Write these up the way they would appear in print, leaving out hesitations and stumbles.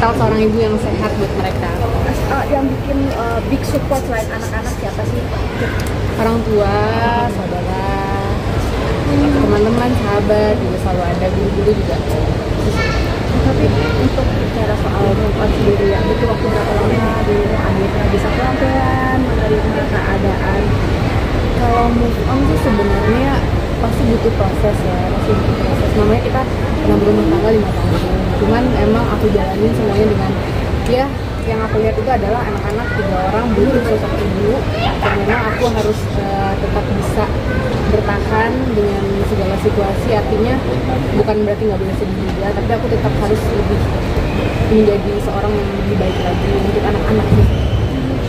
mental seorang ibu yang sehat buat mereka. Yang bikin big support selain anak-anak siapa sih? Orang tua, saudara, teman-teman, sahabat juga selalu ada, guru-guru juga. Tapi untuk bicara soal move on sendiri ya, butuh waktu berapa lama dulu akhirnya bisa pelan-pelan menerima keadaan? Kalau move on sih sebenarnya pasti butuh proses ya, pasti butuh proses. Namanya kita pernah berumah tangga 5 tahun. Cuman emang aku jalanin semuanya dengan ya yang aku lihat itu adalah anak-anak 3 orang butuh sosok ibu. Dan memang aku harus tetap bisa bertahan dengan segala situasi. Artinya bukan berarti nggak boleh sedih juga, tapi aku tetap harus lebih menjadi seorang yang lebih baik lagi untuk anak-anak sih.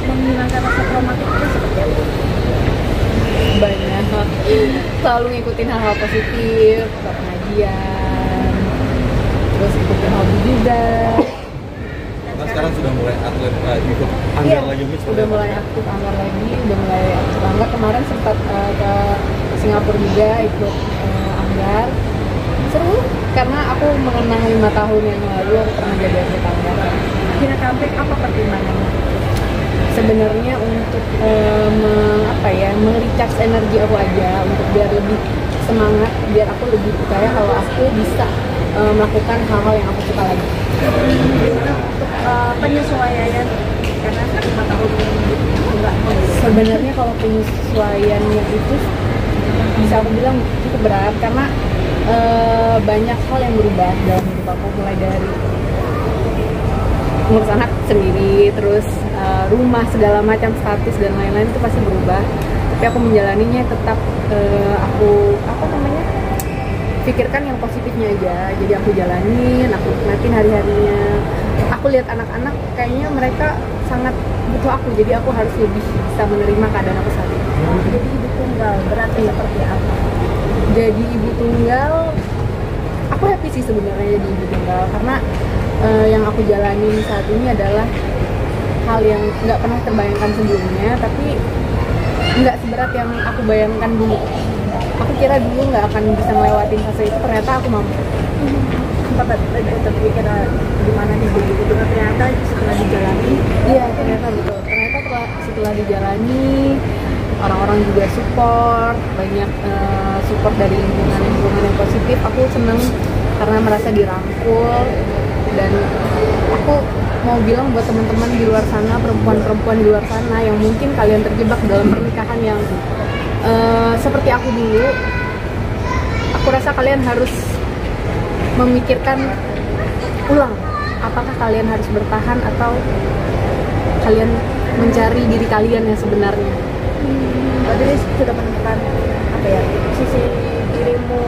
Menghilangkan rasa traumatik itu seperti apa? Banyak, selalu ngikutin hal-hal positif, ke pengajian, terus ikutin hobi juga. Nah, sekarang sudah mulai atlet ikut anggar lagi nih? Udah mulai aktif anggar lagi, udah mulai aktif anggar. Kemarin sempat ke Singapura juga ikut anggar. Seru, karena aku mengenang 5 tahun yang lalu aku pernah jadi atlet anggar. Akhirnya comeback, apa pertimbangannya? Sebenarnya untuk merecharge energi aku aja, untuk biar lebih semangat, biar aku lebih percaya kalau aku bisa melakukan hal-hal yang aku suka lagi. Untuk penyesuaian karena 5 tahun enggak. Sebenarnya kalau penyesuaiannya itu bisa aku bilang cukup berat, karena banyak hal yang berubah dalam hidup aku, mulai dari ngurus anak sendiri, terus rumah, segala macam status dan lain-lain itu pasti berubah. Tapi aku menjalaninya tetap aku pikirkan yang positifnya aja. Jadi aku jalanin, aku nikmatin hari-harinya. Aku lihat anak-anak kayaknya mereka sangat butuh aku, jadi aku harus lebih bisa menerima keadaan aku saat ini. Jadi ibu tunggal berarti seperti apa? Jadi ibu tunggal, aku happy sih sebenarnya jadi ibu tunggal, karena yang aku jalanin saat ini adalah hal yang nggak pernah terbayangkan sebelumnya, tapi nggak seberat yang aku bayangkan dulu. Aku kira dulu nggak akan bisa ngelewatin fase itu, ternyata aku mampu. Sempat terpikir gimana nih jadi ibu tunggal, ternyata setelah dijalani. Iya, ternyata betul. Ternyata setelah dijalani, orang-orang juga support, banyak support dari lingkungan yang positif. Aku seneng karena merasa dirangkul. Dan aku mau bilang buat teman-teman di luar sana, perempuan-perempuan di luar sana yang mungkin kalian terjebak dalam pernikahan yang seperti aku dulu, aku rasa kalian harus memikirkan ulang, apakah kalian harus bertahan atau kalian mencari diri kalian yang sebenarnya. Jadi sudah menemukan apa ya, sisi dirimu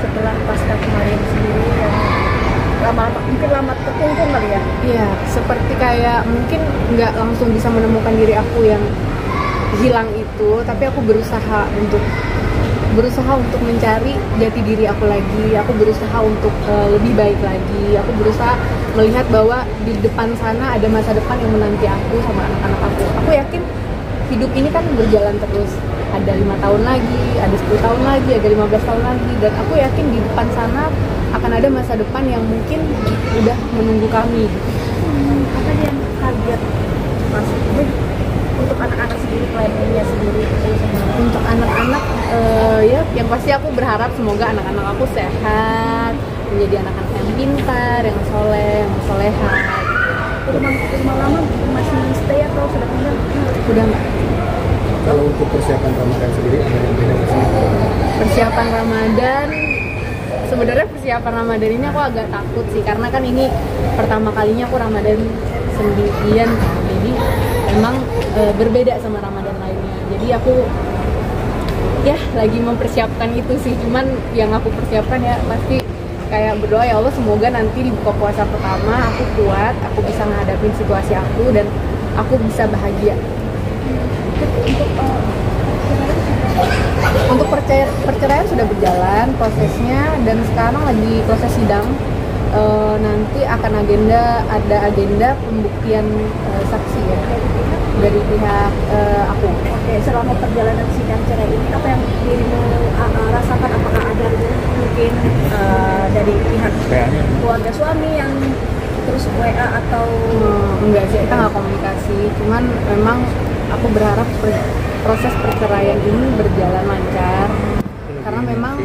setelah pasca kemarin sendiri yang mungkin lama terkungkung kali ya? Iya, seperti kayak mungkin nggak langsung bisa menemukan diri aku yang hilang itu, tapi aku berusaha untuk mencari jati diri aku lagi. Aku berusaha untuk lebih baik lagi. Aku berusaha melihat bahwa di depan sana ada masa depan yang menanti aku sama anak-anak aku. Aku yakin hidup ini kan berjalan terus. Ada 5 tahun lagi, ada 10 tahun lagi, ada 15 tahun lagi, dan aku yakin di depan sana akan ada masa depan yang mungkin udah menunggu kami. Apa yang target Mas untuk anak-anak sendiri, planningnya sendiri? Untuk anak-anak ya yang pasti aku berharap semoga anak-anak aku sehat, menjadi anak-anak yang pintar, yang soleh, yang soleha. Rumah lama masih stay atau sudah pindah? Udah nggak. Kalau untuk persiapan Ramadan sendiri ada yang beda nggak sih? Persiapan Ramadan, sebenarnya persiapan Ramadan ini aku agak takut sih, karena kan ini pertama kalinya aku Ramadan sendirian kan. Jadi emang berbeda sama Ramadan lainnya. Jadi aku ya lagi mempersiapkan itu sih. Cuman yang aku persiapkan ya pasti kayak berdoa, ya Allah semoga nanti di buka puasa pertama aku kuat, aku bisa menghadapi situasi aku dan aku bisa bahagia. Untuk perceraian sudah berjalan prosesnya, dan sekarang lagi proses sidang. Nanti akan ada agenda pembuktian saksi ya dari pihak aku. Oke, selama perjalanan sidang cerai ini apa yang dirimu rasakan? Apakah ada mungkin dari pihak keluarga suami yang terus WA atau Enggak sih, kita nggak komunikasi. Cuman memang aku berharap proses perceraian ini berjalan lancar. Karena memang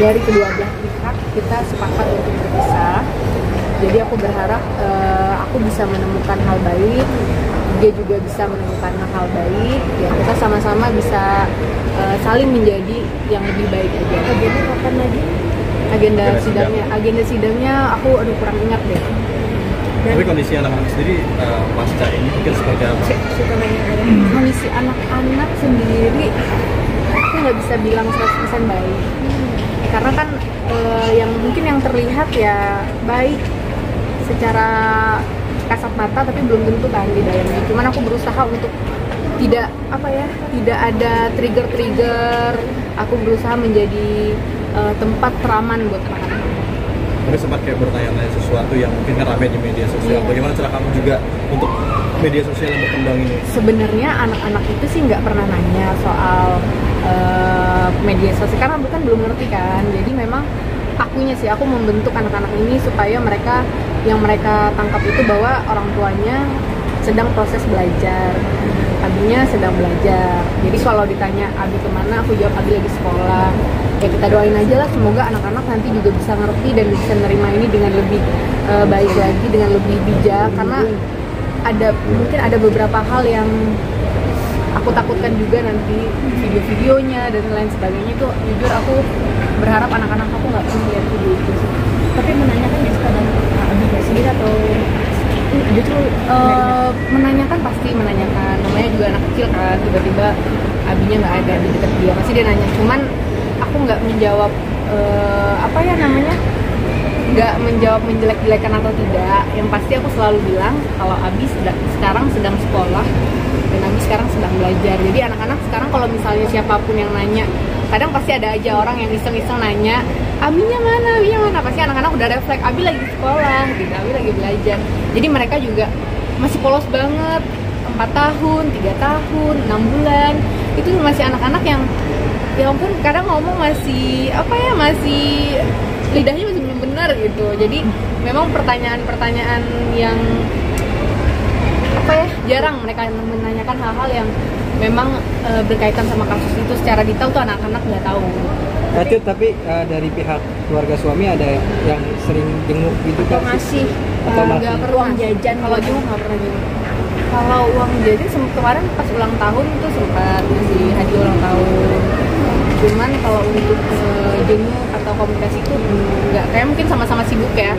dari kedua belah pihak kita sepakat untuk berpisah. Jadi aku berharap aku bisa menemukan hal baik, dia juga bisa menemukan hal baik. Ya kita sama-sama bisa saling menjadi yang lebih baik aja. agendanya kapan lagi? Agenda sidangnya aku kurang ingat deh. Tapi kondisi anak-anak sendiri pasca ini mungkin seperti apa? Suka nanya aja. Kondisi anak-anak sendiri aku nggak bisa bilang 100% baik. Karena kan yang terlihat ya baik secara kasat mata, tapi belum tentu kan di dalamnya. Cuman aku berusaha untuk tidak ada trigger. Aku berusaha menjadi tempat teraman buat anak-anak. Tapi sempat kayak bertanya-tanya sesuatu yang mungkin kan ramai di media sosial. Iya. Bagaimana cara kamu juga untuk media sosial yang berkembang ini? Sebenarnya anak-anak itu sih nggak pernah nanya soal media sosial karena bukan belum ngerti kan. Jadi memang aku membentuk anak-anak ini supaya mereka tangkap itu bahwa orang tuanya sedang proses belajar, Abinya sedang belajar. Jadi kalau ditanya Abi kemana, aku jawab Abi lagi sekolah. Ya kita doain aja lah, semoga anak-anak nanti juga bisa ngerti dan bisa menerima ini dengan lebih baik lagi, dengan lebih bijak. Karena mungkin ada beberapa hal yang aku takutkan juga nanti video-videonya dan lain sebagainya. Itu jujur aku berharap anak-anak aku nggak pernah lihat video itu sih. Tapi menanyakan di sekadar Abi sendiri atau Justru menanyakan, pasti menanyakan. Namanya juga anak kecil kan, tiba-tiba Abinya nggak ada di dekat dia, pasti dia nanya. Cuman aku nggak menjawab nggak menjawab menjelek-jelekan atau tidak. Yang pasti aku selalu bilang kalau Abi sekarang sedang sekolah dan Abi sekarang sedang belajar. Jadi anak-anak sekarang kalau misalnya siapapun yang nanya, kadang pasti ada aja orang yang iseng-iseng nanya, Abinya mana? Pasti anak-anak udah refleks, Abi lagi sekolah, gitu, Abi lagi belajar. Jadi mereka juga masih polos banget, 4 tahun, 3 tahun, 6 bulan. Itu masih anak-anak yang ya ampun, kadang ngomong masih lidahnya masih belum benar gitu. Jadi memang pertanyaan-pertanyaan yang jarang mereka menanyakan hal-hal yang memang berkaitan sama kasus itu secara detail tuh anak-anak nggak tahu. Tapi dari pihak keluarga suami ada yang sering jenguk gitu kan? masih Atau masih? Nggak pernah uang jajan? Kalau jenguk nggak pernah jenguk. Kalau uang jajan kemarin pas ulang tahun itu sempat ngasih hadiah ulang tahun. Cuman kalau untuk jenguk atau komunikasi itu nggak, kayak mungkin sama-sama sibuk ya.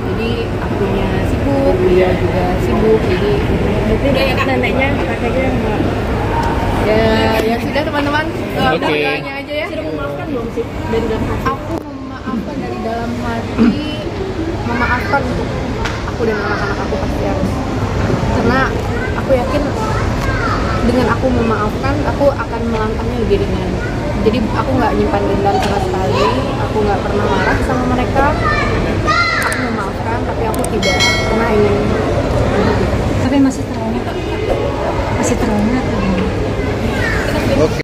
Jadi akunya sibuk, dia juga sibuk. Jadi Berarti neneknya, kakaknya nggak. ya sudah teman-teman, doanya aja ya. Sudah memaafkan belum sih dari dalam hati? Aku memaafkan dari dalam hati, memaafkan untuk aku dan anak-anak aku pasti harus. Karena aku yakin dengan aku memaafkan, aku akan melangkahnya lebih ringan. Jadi aku nggak nyimpan dendam sama sekali, aku nggak pernah marah sama mereka. Aku memaafkan, tapi aku tidak pernah ingin. Tapi masih trauma atau gimana? Oke.